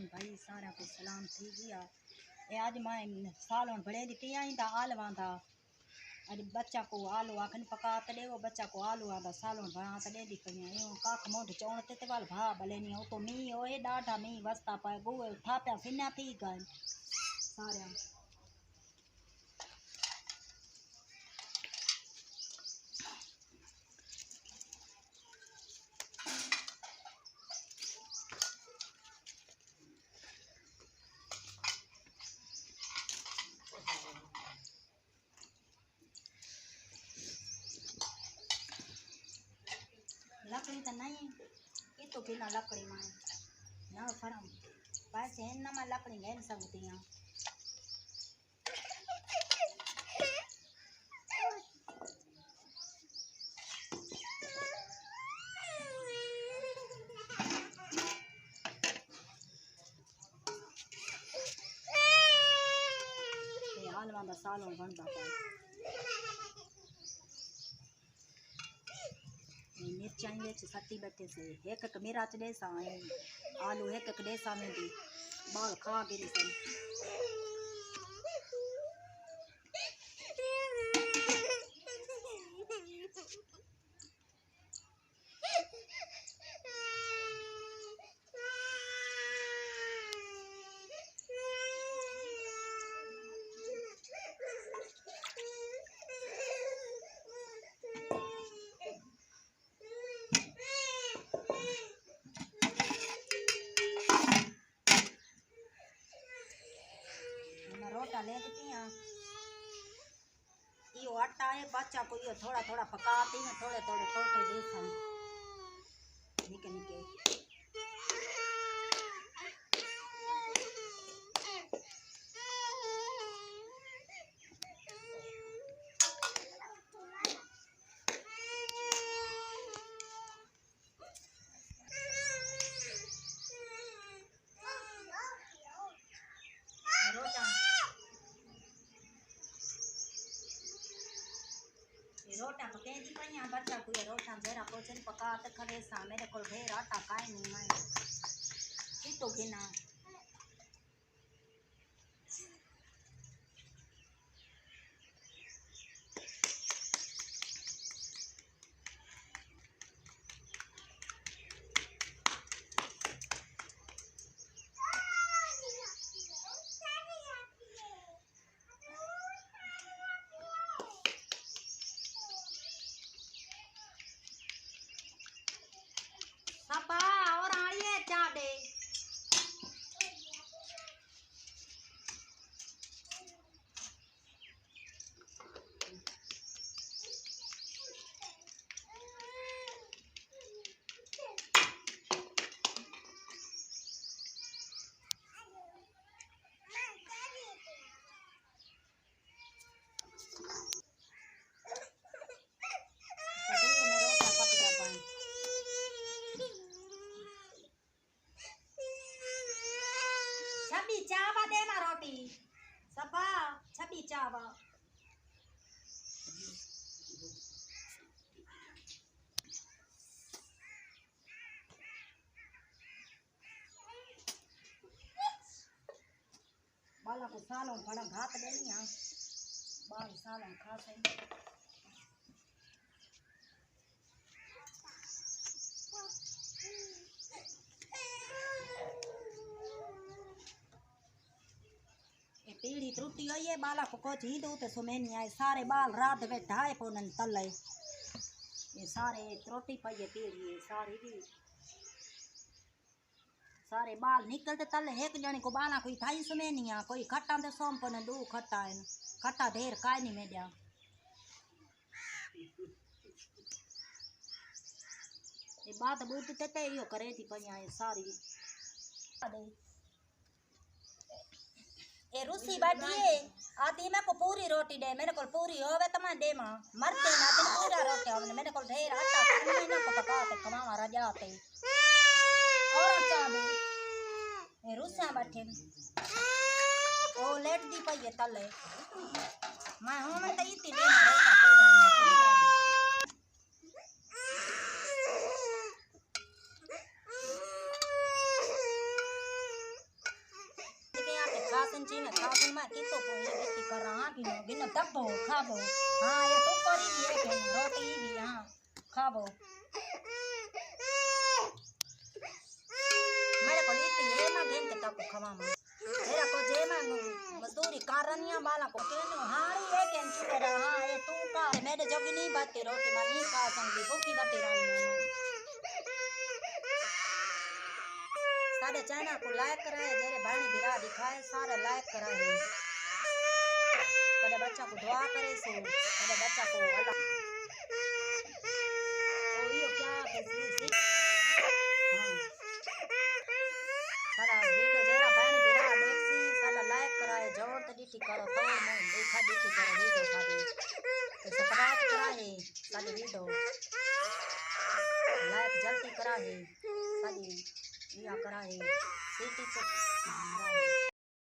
भाई सारा को सलाम थी गया ए आज मैं सालों बड़े दी आई दा आलवा दा आज बच्चा को आलू आखन पका तड़े वो बच्चा को आलू आदा सालों बना तड़े दी पई ए काख मोढ चौण ते वाल भा भले नी ओ तो मी ओए डाढा मी वस्ता पाए गोए थाप्या फिन्या थी गए सारा लकड़ी तो नहीं ये तो बिना लकड़ी में ना फरम पैसे हैं ना मैं लकड़ी ले सकती हूँ आलवा दा सालों बनता पाए मिर्चाई बेच सटी बैठे से एक मेरा चढ़े सा आलू एक डेसा में भी बाल खा गिरी से रोटा ले देती हैं यो आटा है बच्चा को ये थोड़ा थोड़ा पकाती हैं थोड़े थोड़े टोटे देसन निके निके रोटा पके दी पई बच्चा को ये रोटा जरा पोचन पका ते खड़े सा मेरे को ढेर आटा काई नहीं मैं की तो बिना सबा और आइए चाडे छबी चावा देना रोटी सबा छबी चावा बाला को सालों बड़ा घात देनी है बाल सालों खा सही पीढ़ी त्रुटी हुई है बाला को कुछ ही दो तो सुमेनी आए सारे बाल रात में ढाए पोनन तले ये सारे त्रुटी पई है पीढ़ी सारी भी सारे बाल निकलते तले एक जने को बाला कोई थाई सुमेनी आ कोई खट्टा दे सोम पोन दो खट्टा है खट्टा ढेर काय नहीं मेडिया ये बात बूत ते यो करे थी पई आए सारी ए रुसी बैठी है आती मैं को पूरी रोटी दे मेरे को पूरी होवे त मैं दे मां मरते ना दिन पूरा रोटी होवे मेरे को ढेर आटा खाने ना को पका के कमावा रजाते और चा दे ए रुसा बैठे ओ लेट दी पई है तले मैं हूं मैं त इती दे रोटा पूरा खासन जी ने खासन में कितो को ये बेटी कर रहा गिनो गिनो दबो खाबो हां ये तो करी ये के रोटी भी हां खाबो मेरे को लीती ये ना घेन के तक खवा में तेरा को जे में मजदूरी कारनिया बाला को केनो हारी ये केन चुके रहा हां ये तू का मेरे जोगी नहीं बाती रोटी में नहीं खा संगी भूखी बाती रानी सारे चैनल को लाइक कराए जेरे भाणी बिरा दिखाए सारे लाइक कराए कदे बच्चा को दुआ करे सो कदे बच्चा को अल्लाह ओ यो क्या कैसी हां सारा वीडियो जेरा भाणी बिरा देखसी सारा लाइक कराए जोर ते डीटी करो तो मैं देखा डीटी करो वीडियो सारी सब्सक्राइब कराए सारी वीडियो लाइक जल्दी कराए सारी या कराए सीटी चेक